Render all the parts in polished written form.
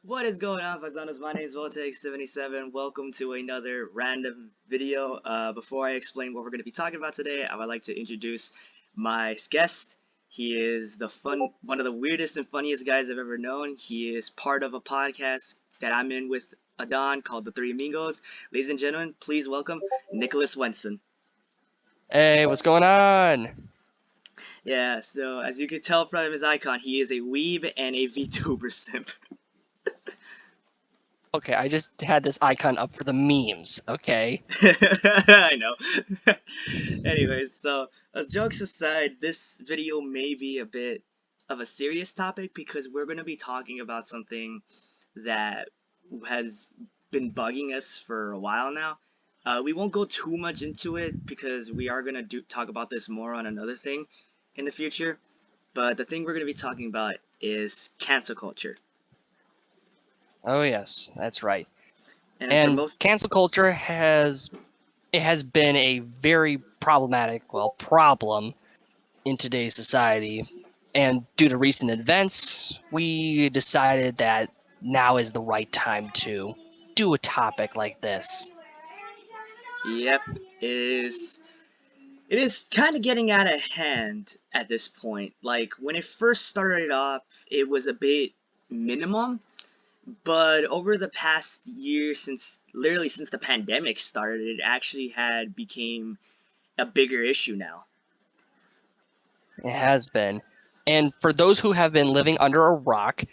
What is going on, Paisanos? My name is Voltex77. Welcome to another random video. Before I explain what we're going to be talking about today, I would like to introduce my guest. He is one of the weirdest and funniest guys I've ever known. He is part of a podcast that I'm in with Adon called the Three Amigos. Ladies and gentlemen, please welcome Nicholas Wesson. Hey, what's going on? Yeah, so as you can tell from his icon, he is a weeb and a VTuber simp. Okay, I just had this icon up for the memes, okay? I know. Anyways, so jokes aside, this video may be a bit of a serious topic because we're going to be talking about something that has been bugging us for a while now. We won't go too much into it because we are going to talk about this more on another thing in the future. But the thing we're going to be talking about is cancel culture. Oh yes, that's right. And for And most cancel culture has been a very problematic, problem in today's society. And due to recent events, we decided that now is the right time to do a topic like this. Yep, it is kind of getting out of hand at this point. Like when it first started off, it was a bit minimum, but over the past year, since literally since the pandemic started, it actually had became a bigger issue now. It has been. And for those who have been living under a rock,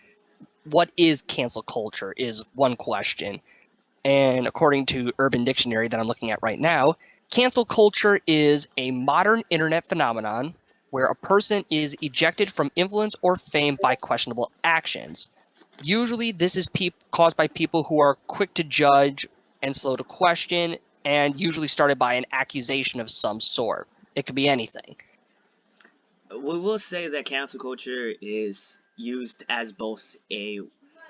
what is cancel culture is one question. And according to Urban Dictionary that I'm looking at right now, cancel culture is a modern internet phenomenon where a person is ejected from influence or fame by questionable actions. Usually, this is caused by people who are quick to judge and slow to question, and usually started by an accusation of some sort. It could be anything. We will say that cancel culture is used as both a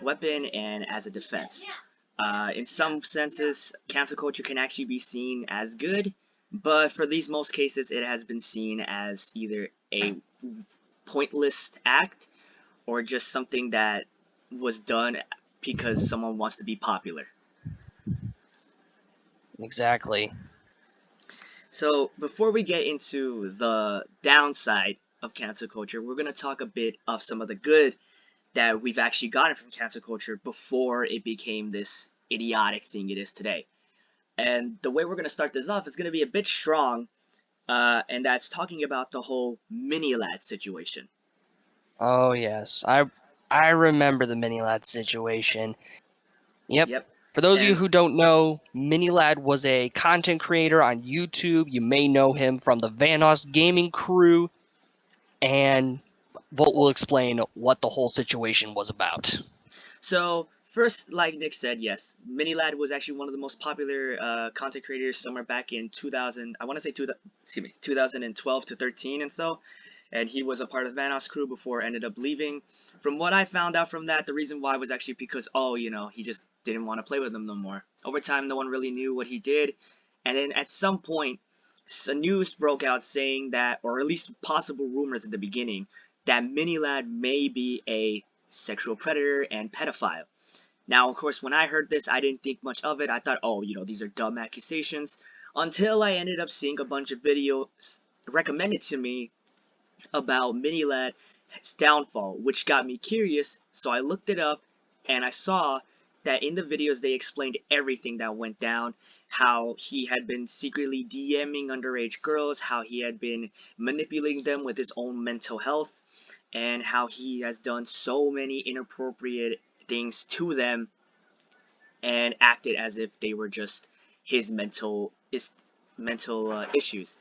weapon and as a defense. In some senses, cancel culture can actually be seen as good, but for these most cases, it has been seen as either a pointless act or just something that was done because someone wants to be popular. Exactly. So, before we get into the downside of cancel culture, we're going to talk a bit of some of the good that we've actually gotten from cancel culture before it became this idiotic thing it is today. And the way we're going to start this off is going to be a bit strong, and that's talking about the whole mini lad situation. Oh yes, I remember the mini lad situation. Yep. Yep. For those of you And who don't know, Minilad was a content creator on YouTube. You may know him from the Vanos gaming crew, and Volt will explain what the whole situation was about. so, first, like Nick said, yes, mini lad was actually one of the most popular content creators somewhere back in 2000. I want to say 2012 to 13 and so. And he was a part of Vanos crew before ended up leaving. From what I found out from that, the reason why was actually because, oh, he just didn't want to play with them no more. Over time, no one really knew what he did. And then at some point, news broke out saying that, or at least possible rumors at the beginning, that Mini Lad may be a sexual predator and pedophile. Now, of course, when I heard this, I didn't think much of it. I thought, oh, these are dumb accusations. Until I ended up seeing a bunch of videos recommended to me about Mini Lad's downfall, which got me curious, so I looked it up and I saw that in the videos they explained everything that went down, how he had been secretly DMing underage girls, how he had been manipulating them with his own mental health, and how he has done so many inappropriate things to them and acted as if they were just his mental issues.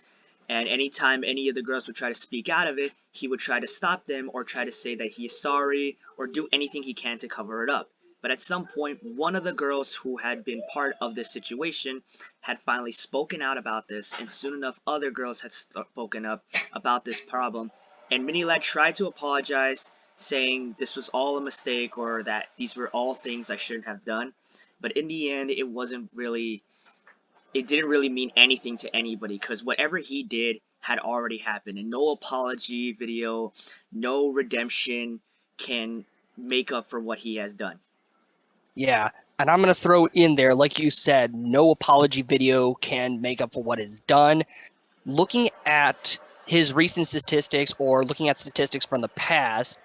And anytime any of the girls would try to speak out of it, he would try to stop them or try to say that he is sorry or do anything he can to cover it up. But at some point, one of the girls who had been part of this situation had finally spoken out about this, and soon enough, other girls had spoken up about this problem. And Minilad tried to apologize, saying this was all a mistake or that these were all things I shouldn't have done. But in the end, it didn't really mean anything to anybody because whatever he did had already happened, and no apology video, no redemption can make up for what he has done. Yeah, and I'm going to throw in there, like you said, no apology video can make up for what is done. Looking at his recent statistics or looking at statistics from the past,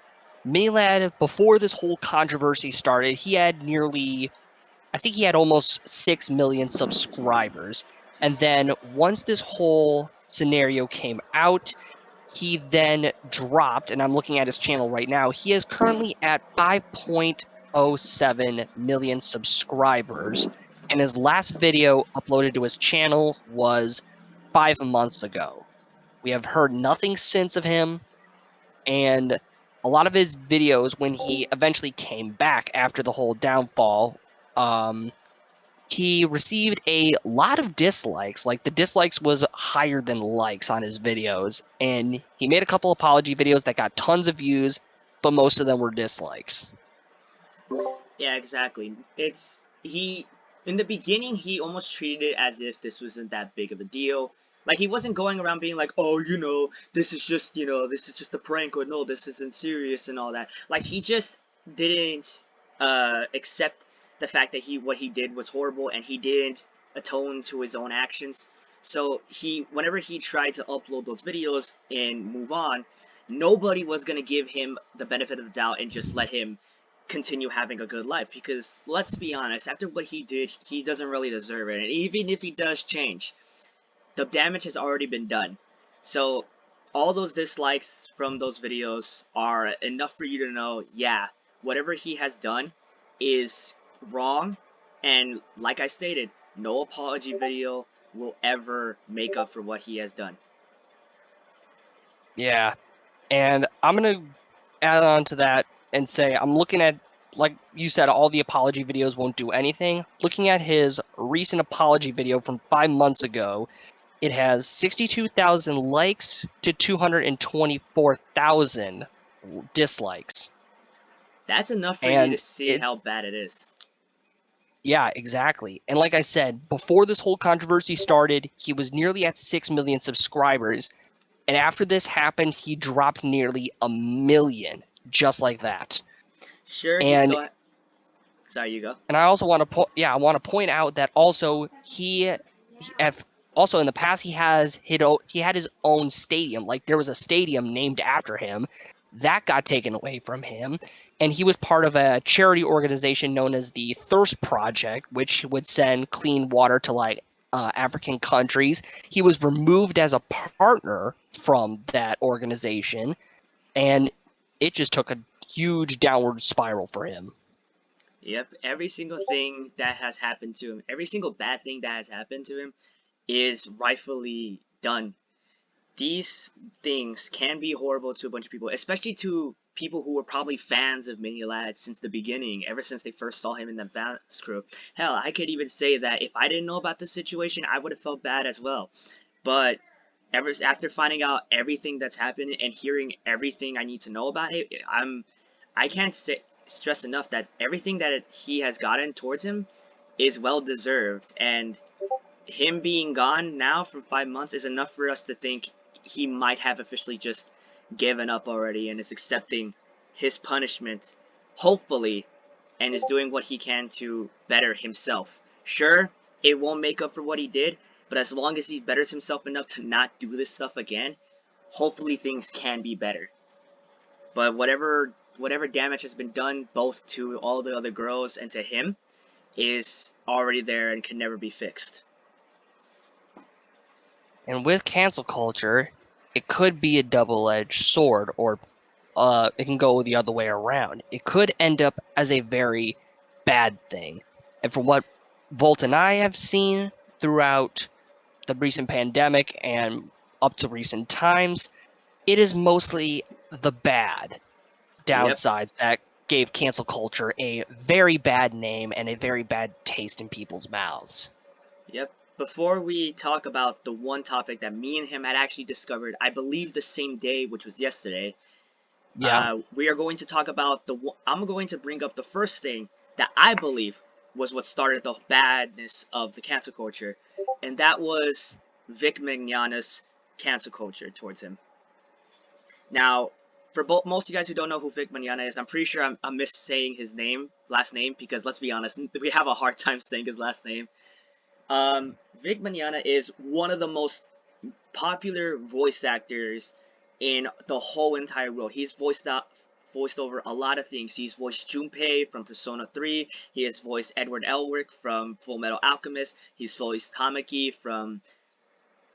Milad, before this whole controversy started, he had I think he had almost 6 million subscribers. And then once this whole scenario came out, he then dropped, and I'm looking at his channel right now. He is currently at 5.07 million subscribers, and his last video uploaded to his channel was 5 months ago. We have heard nothing since of him, and a lot of his videos, when he eventually came back after the whole downfall, um, he received a lot of dislikes. Like, the dislikes was higher than likes on his videos, and he made a couple apology videos that got tons of views, but most of them were dislikes. Yeah, exactly. In the beginning he almost treated it as if this wasn't that big of a deal. Like he wasn't going around being like, "Oh, this is just a prank," or "No, this isn't serious," and all that. Like he just didn't accept the fact that what he did was horrible, and he didn't atone to his own actions. So whenever he tried to upload those videos and move on, nobody was gonna give him the benefit of the doubt and just let him continue having a good life, because let's be honest, after what he did, he doesn't really deserve it. And even if he does change, the damage has already been done. So all those dislikes from those videos are enough for you to know, yeah, whatever he has done is wrong. And like I stated, no apology video will ever make up for what he has done. Yeah, and I'm going to add on to that and say I'm looking at, like you said, all the apology videos won't do anything. Looking at his recent apology video from 5 months ago, it has 62,000 likes to 224,000 dislikes. That's enough for you to And see how bad it is. yeah, exactly. And like I said, before this whole controversy started, he was nearly at 6 million subscribers. And after this happened, he dropped nearly 1 million, just like that. Sure, he And still. Sorry, you go. I also want to I want to point out that also also in the past he had his own stadium. Like, there was a stadium named after him that got taken away from him, and he was part of a charity organization known as the Thirst Project, which would send clean water to like African countries. He was removed as a partner from that organization, and it just took a huge downward spiral for him. Yep, every single thing that has happened to him, every single bad thing that has happened to him is rightfully done. These things can be horrible to a bunch of people, especially to people who were probably fans of Mini Lad since the beginning, ever since they first saw him in the Bass crew. Hell, I could even say that if I didn't know about this situation, I would have felt bad as well. But after finding out everything that's happened and hearing everything I need to know about it, I can't stress enough that everything that he has gotten towards him is well deserved, and him being gone now for 5 months is enough for us to think he might have officially just given up already and is accepting his punishment, hopefully, and is doing what he can to better himself. Sure, it won't make up for what he did, but as long as he betters himself enough to not do this stuff again, hopefully things can be better. But whatever damage has been done both to all the other girls and to him is already there and can never be fixed. And with cancel culture, it could be a double-edged sword, or it can go the other way around. It could end up as a very bad thing. And from what Volt and I have seen throughout the recent pandemic and up to recent times, it is mostly the bad Yep. downsides that gave cancel culture a very bad name and a very bad taste in people's mouths. Yep. Before we talk about the one topic that me and him had actually discovered, I believe the same day, which was yesterday, Yeah. we are going to talk about I'm going to bring up the first thing that I believe was what started the badness of the cancel culture, and that was Vic Mignogna's cancel culture towards him. Now, for most of you guys who don't know who Vic Mignogna is, I'm pretty sure I'm missaying his last name, because let's be honest, we have a hard time saying his last name. Vic Mignogna is one of the most popular voice actors in the whole entire world. He's voiced over a lot of things. He's voiced Junpei from Persona 3. He has voiced Edward Elric from Full Metal Alchemist. He's voiced Tamaki from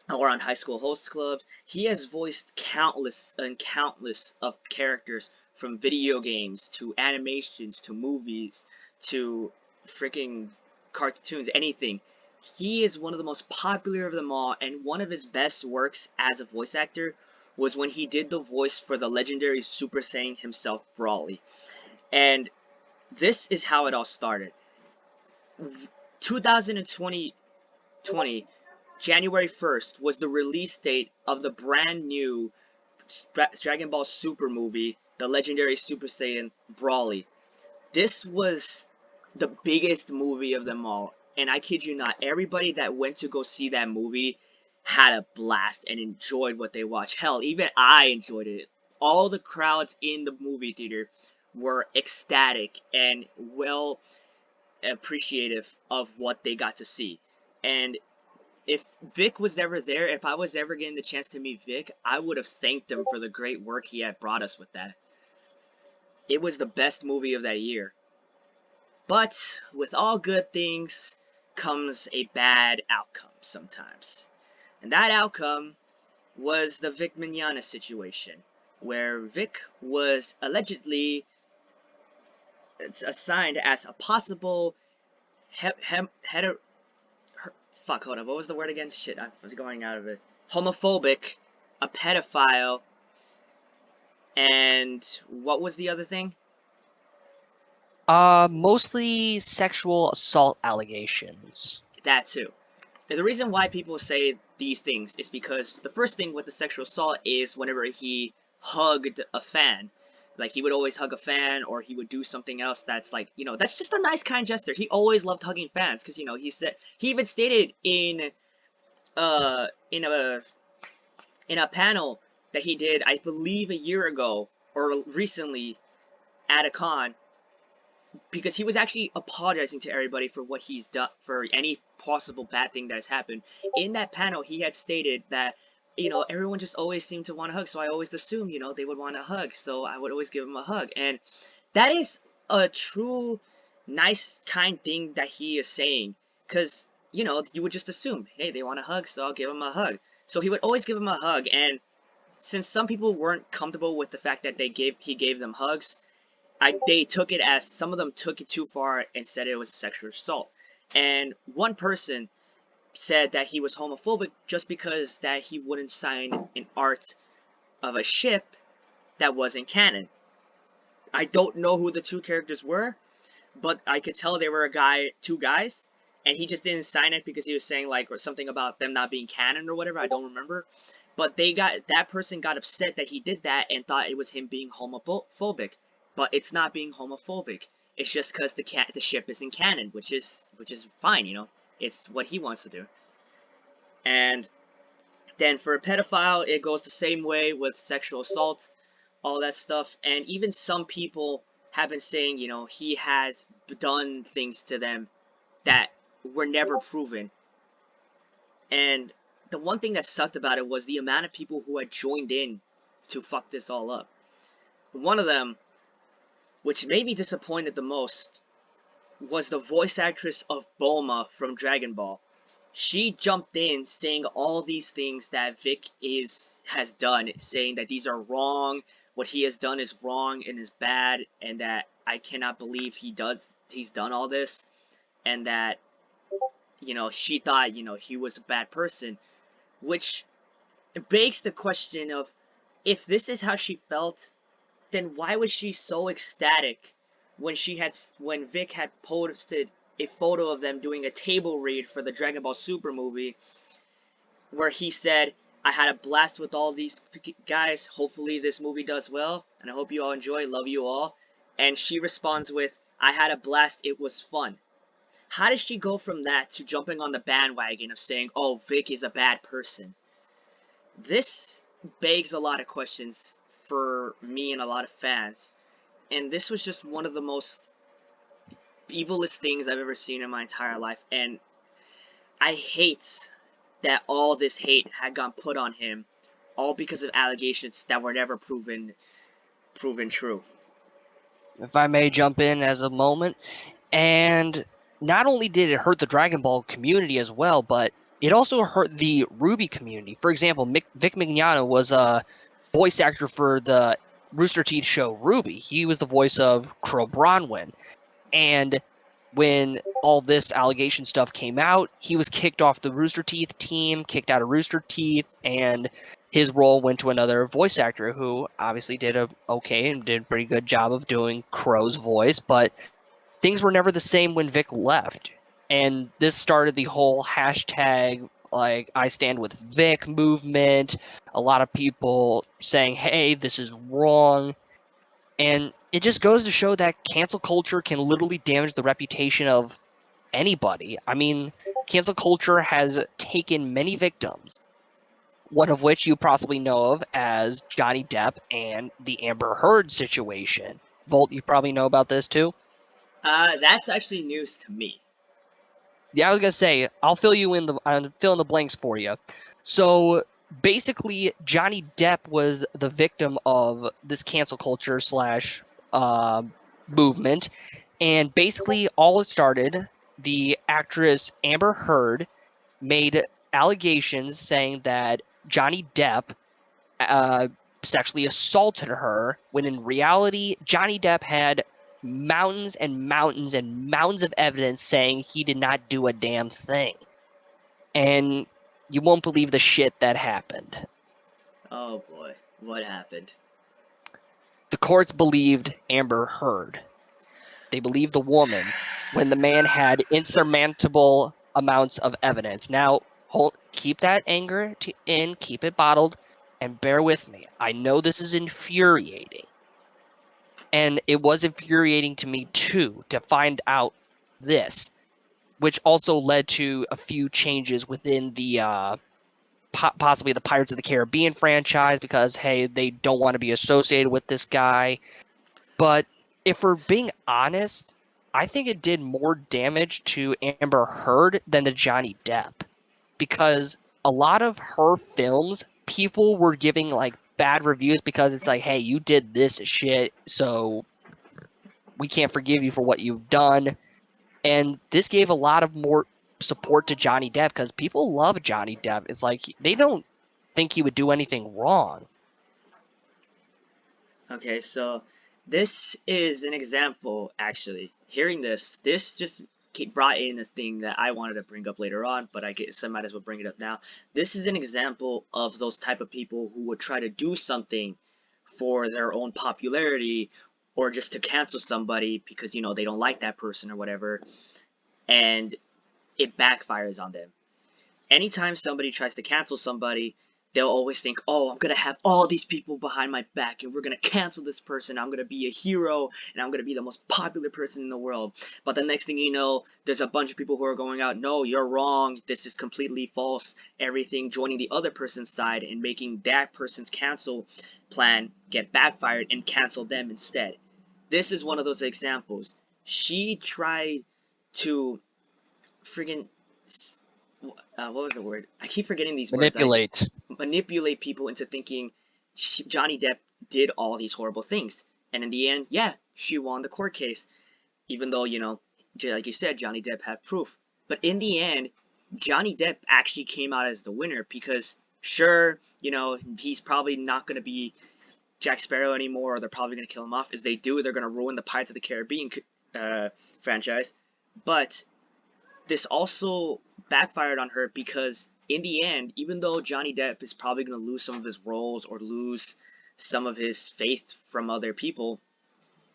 on High School Host Club. He has voiced countless and countless of characters, from video games to animations to movies to freaking cartoons, anything. He is one of the most popular of them all, and one of his best works as a voice actor was when he did the voice for the legendary Super Saiyan himself, Broly. And this is how it all started. 2020, January 1st, was the release date of the brand new Dragon Ball Super movie, the legendary Super Saiyan Broly. This was the biggest movie of them all, and I kid you not, everybody that went to go see that movie had a blast and enjoyed what they watched. Hell, even I enjoyed it. All the crowds in the movie theater were ecstatic and well appreciative of what they got to see. And if Vic was never there, if I was ever getting the chance to meet Vic, I would have thanked him for the great work he had brought us with that. It was the best movie of that year. But with all good things comes a bad outcome sometimes. And that outcome was the Vic Mignogna situation, where Vic was allegedly assigned as a possible fuck, hold up, what was the word again? Shit, I was going out of it. Homophobic, a pedophile, and what was the other thing? Mostly sexual assault allegations. That too. And the reason why people say these things is because the first thing with the sexual assault is whenever he hugged a fan. Like, he would always hug a fan, or he would do something else that's like, that's just a nice, kind gesture. He always loved hugging fans, because, he even stated in a panel that he did, I believe, a year ago, or recently, at a con, because he was actually apologizing to everybody for what he's done, for any possible bad thing that has happened. In that panel, he had stated that, everyone just always seemed to want to hug, so I always assumed, they would want to hug, so I would always give them a hug. And that is a true, nice, kind thing that he is saying, because, you would just assume, hey, they want a hug, so I'll give them a hug. So he would always give them a hug, and since some people weren't comfortable with the fact that he gave them hugs, they took it as, some of them took it too far and said it was a sexual assault. And one person said that he was homophobic just because that he wouldn't sign an art of a ship that wasn't canon. I don't know who the two characters were, but I could tell they were two guys, and he just didn't sign it because he was saying, like, or something about them not being canon or whatever, I don't remember. But that person got upset that he did that and thought it was him being homophobic. But it's not being homophobic. It's just because the ship isn't canon, which is fine, It's what he wants to do. And then for a pedophile, it goes the same way with sexual assault, all that stuff. And even some people have been saying, he has done things to them that were never proven. And the one thing that sucked about it was the amount of people who had joined in to fuck this all up. One of them, which made me disappointed the most, was the voice actress of Bulma from Dragon Ball. She jumped in saying all these things that Vic has done, saying that these are wrong, what he has done is wrong and is bad, and that I cannot believe he's done all this, and that, she thought, he was a bad person, which begs the question of, if this is how she felt, then why was she so ecstatic when Vic had posted a photo of them doing a table read for the Dragon Ball Super movie, where he said, I had a blast with all these guys, hopefully this movie does well, and I hope you all enjoy, love you all. And she responds with, I had a blast, it was fun. How does she go from that to jumping on the bandwagon of saying, oh, Vic is a bad person? This begs a lot of questions for me and a lot of fans. And this was just one of the most evilest things I've ever seen in my entire life. And I hate that all this hate had gone put on him, all because of allegations that were never proven true. If I may jump in as a moment, and not only did it hurt the Dragon Ball community as well, but it also hurt the Ruby community. For example, Vic Mignogna was a voice actor for the Rooster Teeth show Ruby. He was the voice of Crow Bronwyn. And when all this allegation stuff came out, he was kicked off the Rooster Teeth team, kicked out of Rooster Teeth, and his role went to another voice actor who obviously did a okay and did a pretty good job of doing Crow's voice, but things were never the same when Vic left. And this started the whole hashtag like I stand with Vic movement. A lot of people saying, "Hey, this is wrong." And it just goes to show that cancel culture can literally damage the reputation of anybody. I mean, cancel culture has taken many victims, one of which you possibly know of as Johnny Depp and the Amber Heard situation. Volt, you probably know about this too? That's actually news to me. Yeah, I was gonna say I'll fill in the blanks for you. So basically, Johnny Depp was the victim of this cancel culture slash uh, movement, and basically all it started. The actress Amber Heard made allegations saying that Johnny Depp uh, sexually assaulted her, when in reality, Johnny Depp had mountains and mountains and mountains of evidence saying he did not do a damn thing. And you won't believe the shit that happened. Oh boy, what happened? The courts believed Amber Heard. They believed the woman when the man had insurmountable amounts of evidence. Now, keep that anger in, keep it bottled, and bear with me. I know this is infuriating. And it was infuriating to me too to find out this, which also led to a few changes within the possibly the Pirates of the Caribbean franchise because, hey, they don't want to be associated with this guy. But if we're being honest, I think it did more damage to Amber Heard than to Johnny Depp, because a lot of her films, people were giving like bad reviews because it's like, hey, you did this shit, so we can't forgive you for what you've done. And this gave a lot of more support to Johnny Depp because people love Johnny Depp. It's like they don't think he would do anything wrong. Okay, so this is an example, actually. Hearing this just brought in a thing that I wanted to bring up later on, but I might as well bring it up now. This is an example of those type of people who would try to do something for their own popularity or just to cancel somebody because, they don't like that person or whatever, and it backfires on them. Anytime somebody tries to cancel somebody, they'll always think, oh, I'm going to have all these people behind my back and we're going to cancel this person. I'm going to be a hero and I'm going to be the most popular person in the world. But the next thing you know, there's a bunch of people who are going out, no, you're wrong. This is completely false. Everything, joining the other person's side and making that person's cancel plan get backfired and cancel them instead. This is one of those examples. She tried to friggin' what was the word? I keep forgetting these words. Manipulate. Manipulate people into thinking Johnny Depp did all these horrible things. And in the end, yeah, she won the court case. Even though, like you said, Johnny Depp had proof. But in the end, Johnny Depp actually came out as the winner because, sure, he's probably not going to be Jack Sparrow anymore, or they're probably going to kill him off. As they do, they're going to ruin the Pirates of the Caribbean franchise. But this also backfired on her because in the end, even though Johnny Depp is probably going to lose some of his roles or lose some of his faith from other people,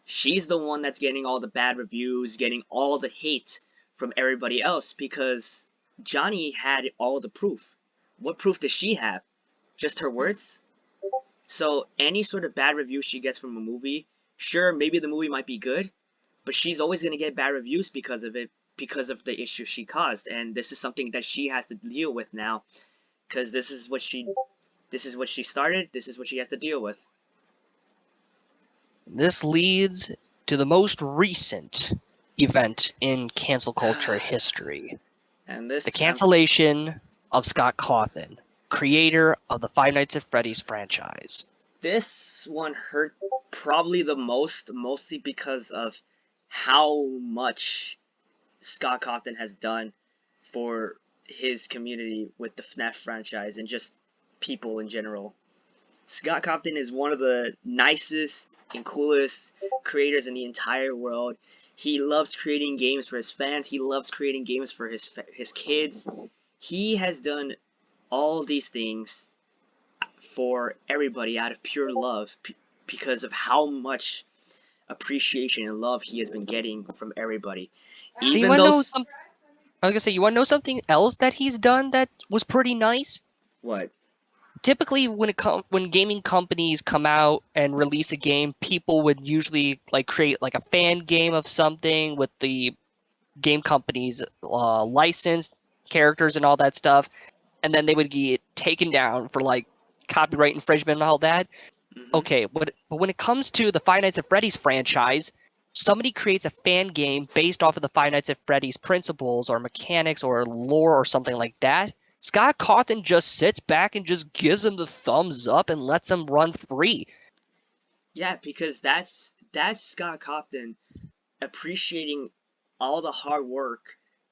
she's the one that's getting all the bad reviews, getting all the hate from everybody else because Johnny had all the proof. What proof does she have? Just her words? So any sort of bad review she gets from a movie, sure, maybe the movie might be good, but she's always going to get bad reviews because of it, because of the issue she caused, and this is something that she has to deal with now because this is what she started, this is what she has to deal with. This leads to the most recent event in cancel culture history. And The this, cancellation of Scott Cawthon, creator of the Five Nights at Freddy's franchise. this one hurt probably the most, mostly because of how much Scott Cawthon has done for his community with the FNAF franchise and just people in general. Scott Cawthon is one of the nicest and coolest creators in the entire world. He loves creating games for his fans. He loves creating games for his kids. He has done all these things for everybody out of pure love because of how much appreciation and love he has been getting from everybody. And you Even want to though know some? I was gonna say, you want to know something else that he's done that was pretty nice? what? Typically, when gaming companies come out and release a game, people would usually like create like a fan game of something with the game company's licensed characters and all that stuff, and then they would get taken down for like copyright infringement and all that. Hmm. Okay, but when it comes to the Five Nights at Freddy's franchise, somebody creates a fan game based off of the Five Nights at Freddy's principles or mechanics or lore or something like that. Scott Cawthon just sits back and just gives them the thumbs up and lets them run free. Yeah, because that's Scott Cawthon appreciating all the hard work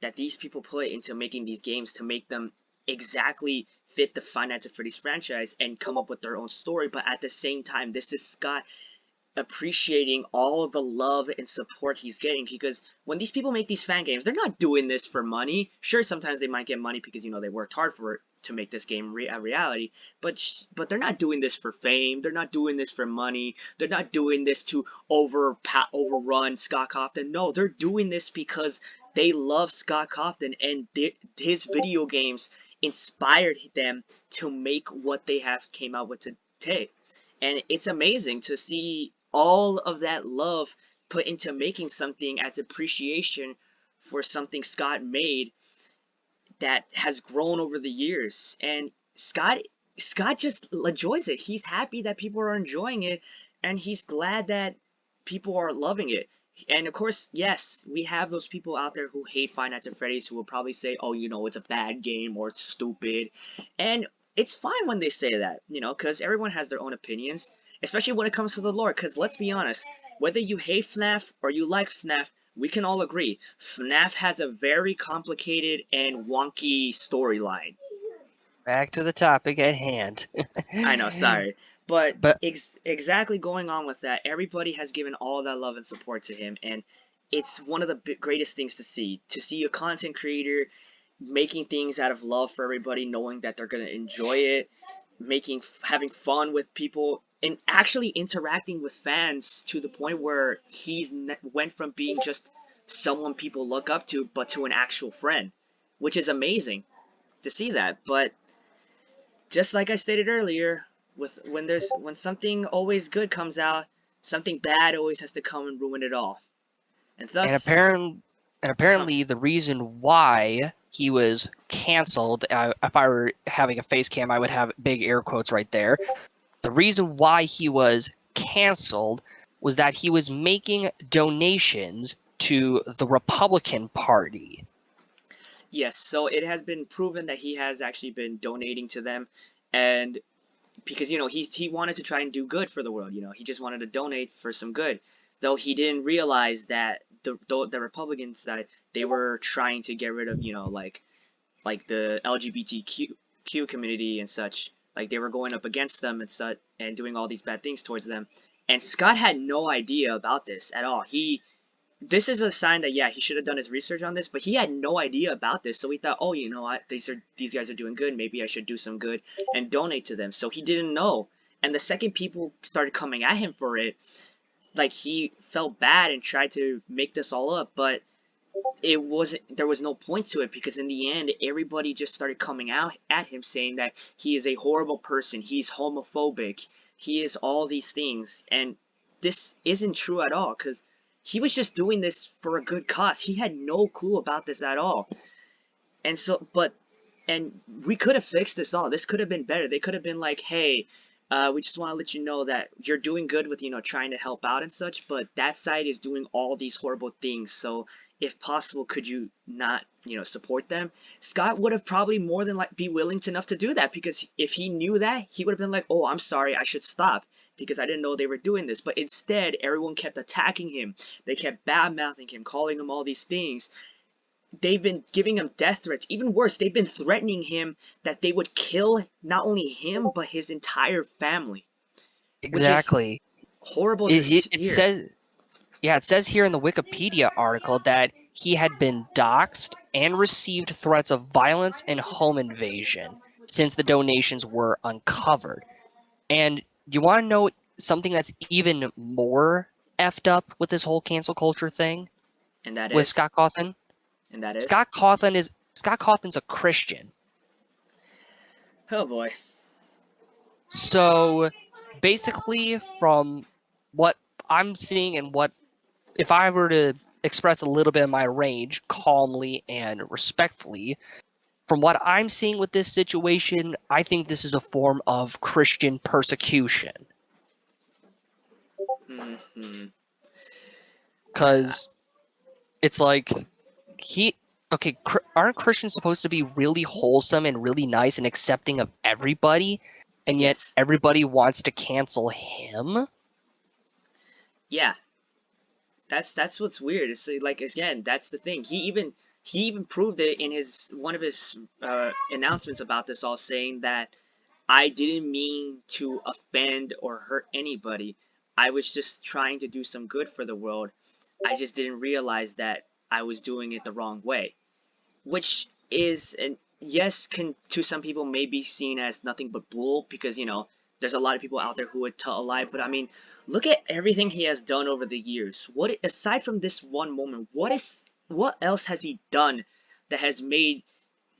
that these people put into making these games to make them exactly fit the Five Nights at Freddy's franchise and come up with their own story. But at the same time, this is Scott appreciating all the love and support he's getting, because when these people make these fan games, they're not doing this for money. Sure, sometimes they might get money because they worked hard for it to make this game a reality, but they're not doing this for fame. They're not doing this for money. They're not doing this to overrun Scott Cawthon. No, they're doing this because they love Scott Cawthon, and his video games inspired them to make what they have came out with today. And it's amazing to see all of that love put into making something as appreciation for something Scott made that has grown over the years. And Scott just enjoys it. He's happy that people are enjoying it, and he's glad that people are loving it. And of course, yes, we have those people out there who hate Five Nights at Freddy's, who will probably say, "Oh, it's a bad game or it's stupid," and it's fine when they say that, because everyone has their own opinions, especially when it comes to the lore. Because let's be honest, whether you hate FNAF or you like FNAF, we can all agree FNAF has a very complicated and wonky storyline. Back to the topic at hand. I know, sorry. But But exactly going on with that, everybody has given all that love and support to him, and it's one of the greatest things to see. To see a content creator making things out of love for everybody, knowing that they're going to enjoy it, having fun with people, and actually interacting with fans to the point where went from being just someone people look up to, but to an actual friend, which is amazing to see that. But just like I stated earlier, when something always good comes out, something bad always has to come and ruin it all. And and thus, apparent and apparently the reason why he was canceled, if I were having a face cam, I would have big air quotes right there. The reason why he was canceled was that he was making donations to the Republican Party. yes, so it has been proven that he has actually been donating to them, and because he wanted to try and do good for the world. He just wanted to donate for some good, though he didn't realize that the Republican side, they were trying to get rid of like the LGBTQ community and such. Like they were going up against them and such and doing all these bad things towards them. And Scott had no idea about this at all. This is a sign that, yeah, he should have done his research on this, but he had no idea about this. So he thought, oh, what, these guys are doing good. Maybe I should do some good and donate to them. So he didn't know. And the second people started coming at him for it, like he felt bad and tried to make this all up, but there was no point to it, because in the end everybody just started coming out at him saying that he is a horrible person, he's homophobic, he is all these things, and this isn't true at all, because he was just doing this for a good cause. He had no clue about this at all. And we could have fixed this all. This could have been better. They could have been like, hey, We just want to let you know that you're doing good with, trying to help out and such, but that side is doing all these horrible things. So if possible, could you not, support them? Scott would have probably more than like be willing to enough to do that, because if he knew that, he would have been like, oh, I'm sorry, I should stop because I didn't know they were doing this. But instead, everyone kept attacking him. They kept bad mouthing him, calling him all these things. They've been giving him death threats. Even worse, they've been threatening him that they would kill not only him but his entire family, which is Exactly. horrible to It hear. says, yeah, it says here in the Wikipedia article that he had been doxxed and received threats of violence and home invasion since the donations were uncovered. And you want to know something that's even more effed up with this whole cancel culture thing And that with is, Scott Cawthon? and that is, Scott Cawthon's a Christian. oh boy. So basically, from what I'm seeing and what, if I were to express a little bit of my rage calmly and respectfully, from what I'm seeing with this situation, I think this is a form of Christian persecution. Hmm. Because it's like, he, okay, aren't Christians supposed to be really wholesome and really nice and accepting of everybody? And yet Yes. everybody wants to cancel him? Yeah. That's what's weird. It's like, again, that's the thing. He even proved it in his one of his announcements about this all, saying that I didn't mean to offend or hurt anybody. I was just trying to do some good for the world. I just didn't realize that I was doing it the wrong way. Which is, and yes, can to some people may be seen as nothing but bull, because there's a lot of people out there who would tell a lie. But I mean, look at everything he has done over the years. What, aside from this one moment, what else has he done that has made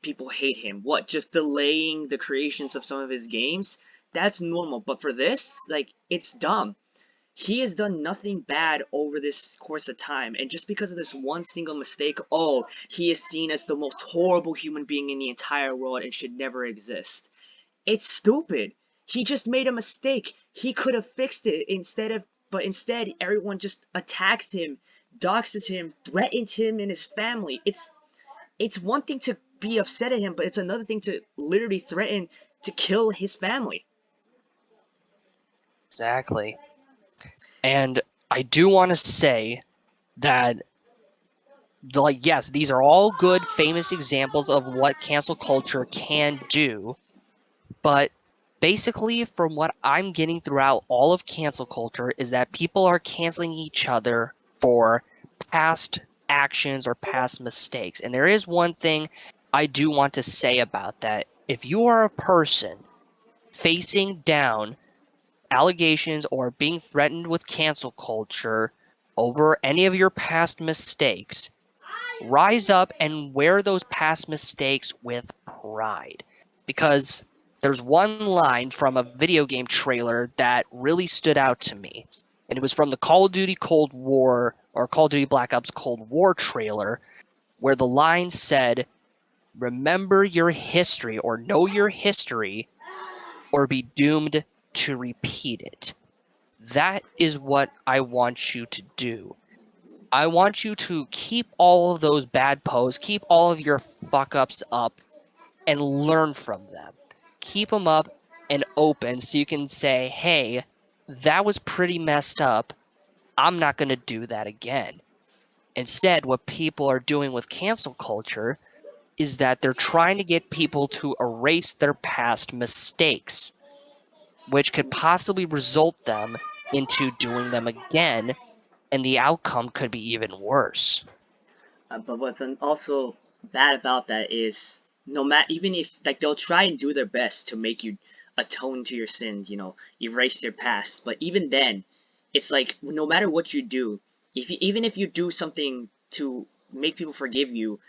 people hate him? What, just delaying the creations of some of his games? That's normal. But for this, like, it's dumb. He has done nothing bad over this course of time, and just because of this one single mistake, oh, he is seen as the most horrible human being in the entire world and should never exist. It's stupid. He just made a mistake. He could have fixed it but instead everyone just attacks him, doxes him, threatens him and his family. It's one thing to be upset at him, but it's another thing to literally threaten to kill his family. Exactly. And I do want to say that, like, yes, these are all good, famous examples of what cancel culture can do. But basically, from what I'm getting throughout all of cancel culture, is that people are canceling each other for past actions or past mistakes. And there is one thing I do want to say about that. If you are a person facing down allegations or being threatened with cancel culture over any of your past mistakes, rise up and wear those past mistakes with pride. Because there's one line from a video game trailer that really stood out to me. And it was from the Call of Duty Cold War, or Call of Duty Black Ops Cold War trailer, where the line said, "Remember your history, or know your history, or be doomed to repeat it." That is what I want you to do. I want you to keep all of those bad posts, keep all of your fuck ups up, and learn from them. Keep them up and open so you can say, hey, that was pretty messed up. I'm not going to do that again. Instead, what people are doing with cancel culture is that they're trying to get people to erase their past mistakes, which could possibly result them into doing them again, and the outcome could be even worse. But what's also bad about that is, no matter, even if, like, they'll try and do their best to make you atone to your sins, erase your past. But even then, it's like, no matter what you do, even if you do something to make people forgive you,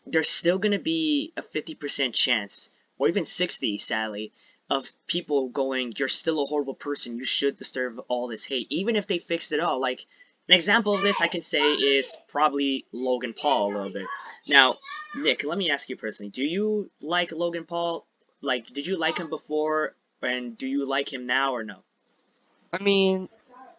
there's still going to be a 50% chance, or even 60, sadly, of people going, you're still a horrible person, you should deserve all this hate, even if they fixed it all. Like, an example of this I can say is probably Logan Paul a little bit. Now, Nick, let me ask you personally, do you like Logan Paul? Like, did you like him before And do you like him now or no? I mean,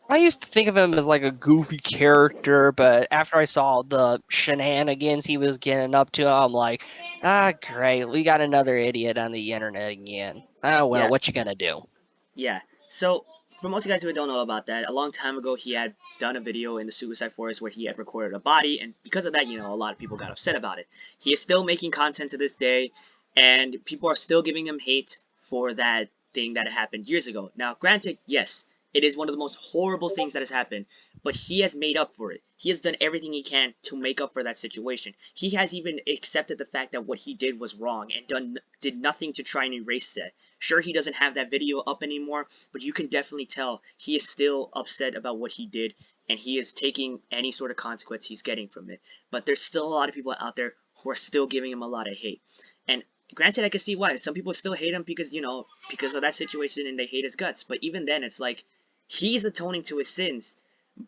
I used to think of him as like a goofy character, but after I saw the shenanigans he was getting up to, I'm like, great, we got another idiot on the internet again. Oh well, Yeah, what you gonna do? yeah. So, for most of you guys who don't know about that, a long time ago he had done a video in the Suicide Forest where he had recorded a body, and because of that, you know, a lot of people got upset about it. He is still making content to this day, and people are still giving him hate for that thing that happened years ago. Now, granted, yes, it is one of the most horrible things that has happened, but he has made up for it. He has done everything he can to make up for that situation. He has even accepted the fact that what he did was wrong and did nothing to try and erase that. Sure, he doesn't have that video up anymore, but you can definitely tell he is still upset about what he did, and he is taking any sort of consequence he's getting from it. But there's still a lot of people out there who are still giving him a lot of hate. And granted, I can see why. Some people still hate him because, you know, because of that situation and they hate his guts. But even then, it's like he's atoning to his sins,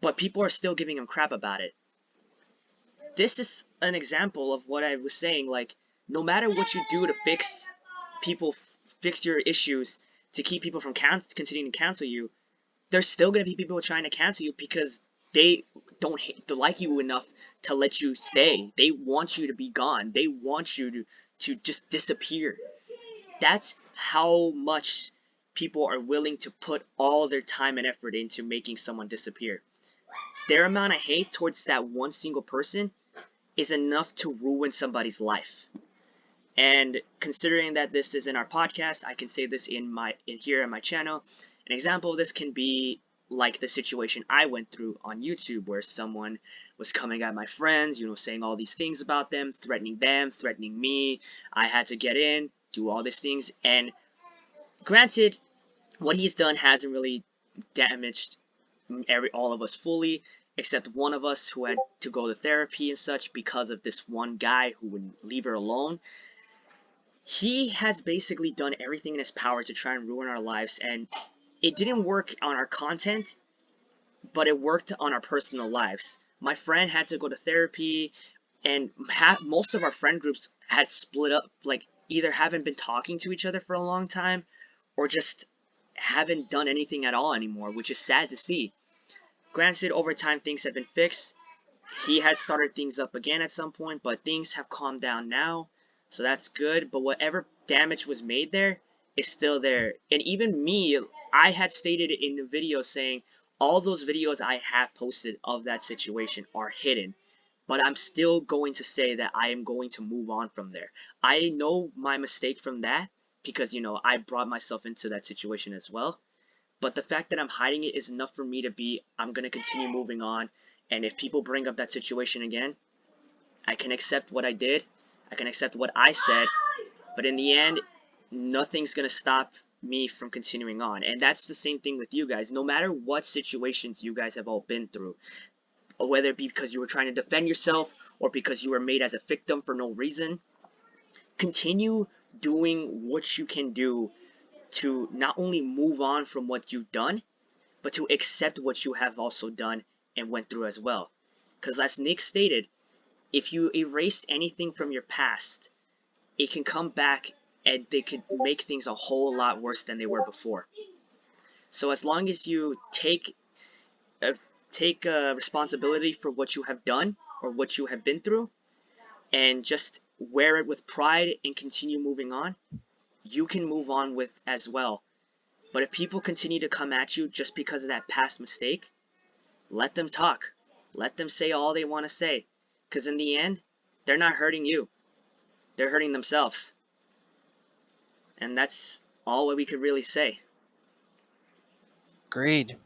but people are still giving him crap about it. This is an example of what I was saying. Like, no matter what you do to fix people, fix your issues, to keep people from continuing to cancel you, there's still going to be people trying to cancel you because they don't like you enough to let you stay. They want you to be gone. They want you to just disappear. That's how much people are willing to put all their time and effort into making someone disappear. Their amount of hate towards that one single person is enough to ruin somebody's life. And considering that this is in our podcast, I can say this in here on my channel. An example of this can be like the situation I went through on YouTube, where someone was coming at my friends, you know, saying all these things about them, threatening me. I had to get in, do all these things, and granted, what he's done hasn't really damaged all of us fully, except one of us who had to go to therapy and such because of this one guy who wouldn't leave her alone. He has basically done everything in his power to try and ruin our lives, and it didn't work on our content, but it worked on our personal lives. My friend had to go to therapy, and most of our friend groups had split up, like either haven't been talking to each other for a long time or just haven't done anything at all anymore, which is sad to see. Granted, over time things have been fixed. He had started things up again at some point, but things have calmed down now, so that's good. But whatever damage was made there is still there. And even me, I had stated in the video saying all those videos I have posted of that situation are hidden. But I'm still going to say that I am going to move on from there. I know my mistake from that because, you know, I brought myself into that situation as well. But the fact that I'm hiding it is enough for me to be, I'm going to continue moving on. And if people bring up that situation again, I can accept what I did. I can accept what I said. But in the end, nothing's going to stop me from continuing on. And that's the same thing with you guys. No matter what situations you guys have all been through, whether it be because you were trying to defend yourself or because you were made as a victim for no reason, continue doing what you can do to not only move on from what you've done, but to accept what you have also done and went through as well. Because as Nick stated, if you erase anything from your past, it can come back and they could make things a whole lot worse than they were before. So as long as you take responsibility for what you have done or what you have been through, and just wear it with pride and continue moving on, you can move on with as well. But if people continue to come at you just because of that past mistake, let them talk. Let them say all they want to say. Because in the end, they're not hurting you. They're hurting themselves. And that's all what we could really say. Agreed.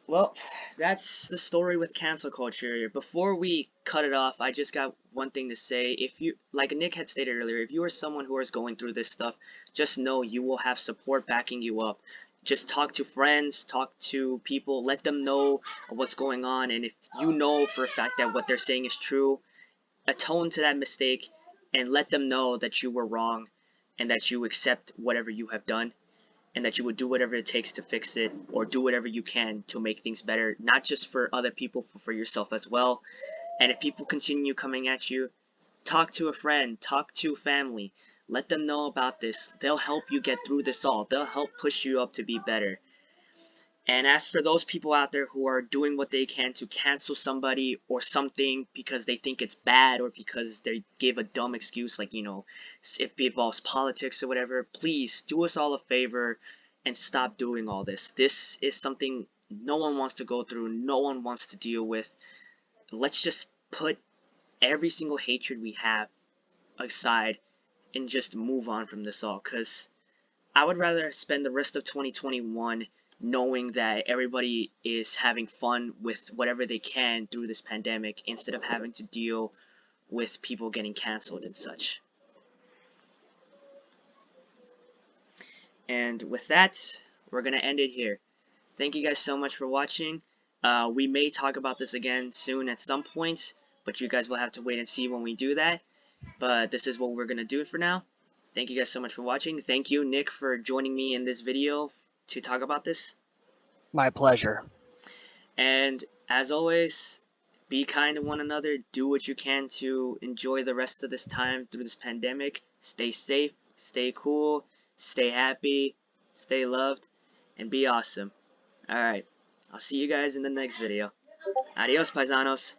Well, that's the story with cancel culture. Before we cut it off, I just got one thing to say. If you, like Nick had stated earlier, if you are someone who is going through this stuff, just know you will have support backing you up. Just talk to friends, talk to people, let them know what's going on, and if you know for a fact that what they're saying is true, atone to that mistake and let them know that you were wrong and that you accept whatever you have done and that you would do whatever it takes to fix it or do whatever you can to make things better, not just for other people, for yourself as well. And if people continue coming at you, Talk to a friend, talk to family, let them know about this. They'll help you get through this all. They'll help push you up to be better. And as for those people out there who are doing what they can to cancel somebody or something because they think it's bad or because they give a dumb excuse, like, you know, if it involves politics or whatever, please do us all a favor and stop doing all this. This is something no one wants to go through, no one wants to deal with. Let's just put every single hatred we have aside and just move on from this all, because I would rather spend the rest of 2021 knowing that everybody is having fun with whatever they can through this pandemic instead of having to deal with people getting canceled and such. And with that, we're going to end it here. Thank you guys so much for watching. We may talk about this again soon at some point, but you guys will have to wait and see when we do that. But this is what we're going to do for now. Thank you guys so much for watching. Thank you, Nick, for joining me in this video to talk about this. My pleasure. And as always, be kind to one another. Do what you can to enjoy the rest of this time through this pandemic. Stay safe, stay cool, stay happy, stay loved, and be awesome. Alright, I'll see you guys in the next video. Adios, paisanos.